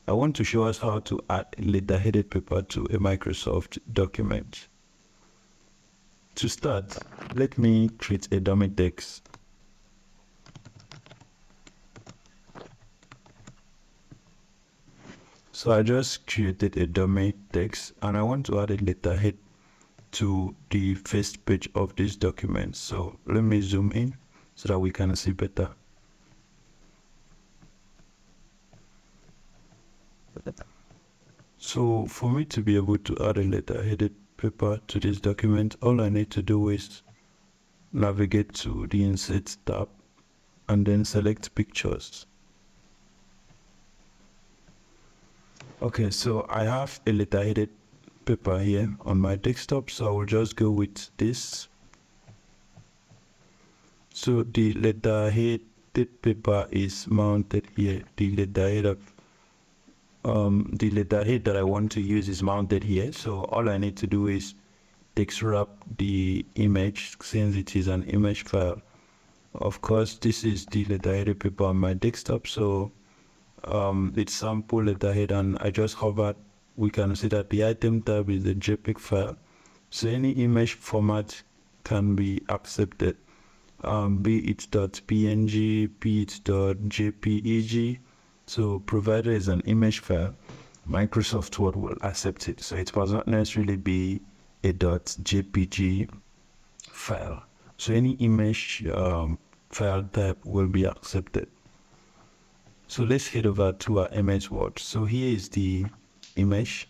I want to show us how to add a letterheaded paper to a Microsoft document. To start, let me create a dummy text. So I just created a dummy text and I want to add a letterhead to the first page of this document. So let me zoom in so that we can see better. So for me to be able to add a letterheaded paper to this document, all I need to do is navigate to the Insert tab and then select Pictures. Okay, so I have a letterheaded paper here on my desktop, so I will just go with this. So the letterheaded paper is mounted here. The letterhead that I want to use is mounted here. So all I need to do is text wrap the image since it is an image file. Of course, this is the letterheaded paper on my desktop, so it's sample letterhead, and I just hovered. We can see that the item tab is the JPEG file, so any image format can be accepted, be it .png, be it .jpeg. So provided it's an image file, Microsoft Word will accept it. So it must not necessarily be a .jpg file. So any image file type will be accepted. So let's head over to our MS Word. So here is the image,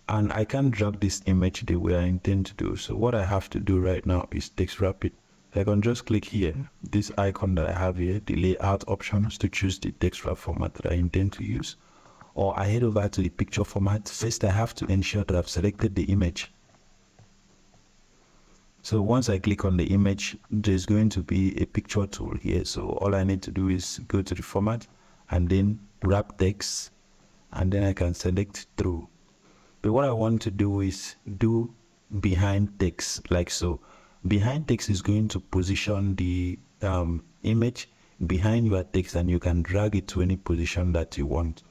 and I can drag this image the way I intend to do. So what I have to do right now is text wrap it. I can just click here, this icon that I have here, the layout options, to choose the text wrap format that I intend to use. Or I head over to the picture format. First, I have to ensure that I've selected the image. So once I click on the image, there's going to be a picture tool here. So all I need to do is go to the format and then wrap text, and then I can select through. But what I want to do is do behind text, like so. Behind text is going to position the image behind your text, and you can drag it to any position that you want.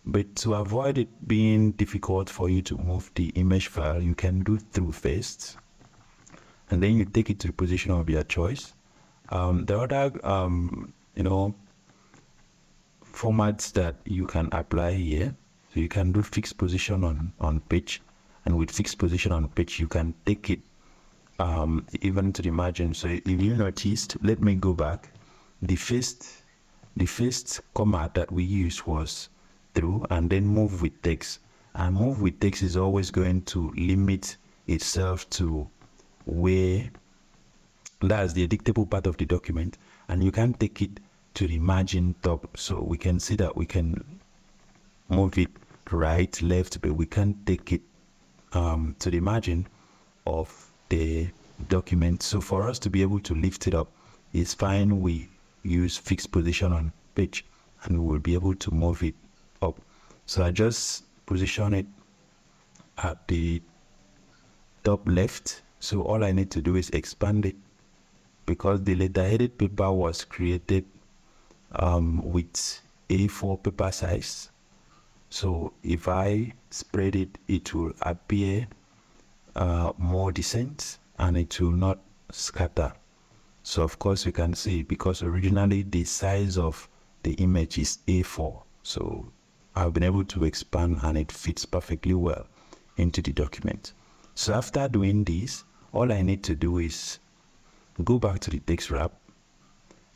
But to avoid it being difficult for you to move the image file, you can do through first, and then you take it to the position of your choice. The other formats that you can apply here, so you can do fixed position on page, and with fixed position on page you can take it even to the margin. So if you noticed, let me go back. The first command that we used was through, and then move with text. And move with text is always going to limit itself to where that's the editable part of the document, and you can take it to the margin top. So we can see that we can move it right, left, but we can't take it to the margin of the document. So for us to be able to lift it up, it's fine we use fixed position on page, and we will be able to move it up. So I just position it at the top left. So all I need to do is expand it, because the letterheaded paper was created with A4 paper size. So if I spread it, it will appear more decent and it will not scatter. So of course you can see, because originally the size of the image is A4, so I've been able to expand and it fits perfectly well into the document. So after doing this, all I need to do is go back to the text wrap,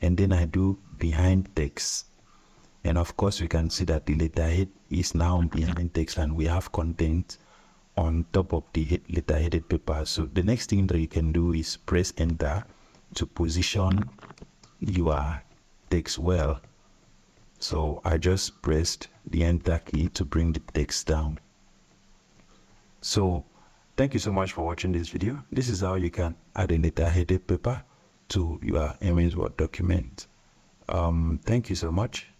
and then I do behind text. And of course we can see that the letterhead is now behind text, and we have content on top of the letterheaded paper. So the next thing that you can do is press enter to position your text well. So I just pressed the enter key to bring the text down. So thank you so much for watching this video. This is how you can add a letterheaded paper to your MS Word document. Thank you so much.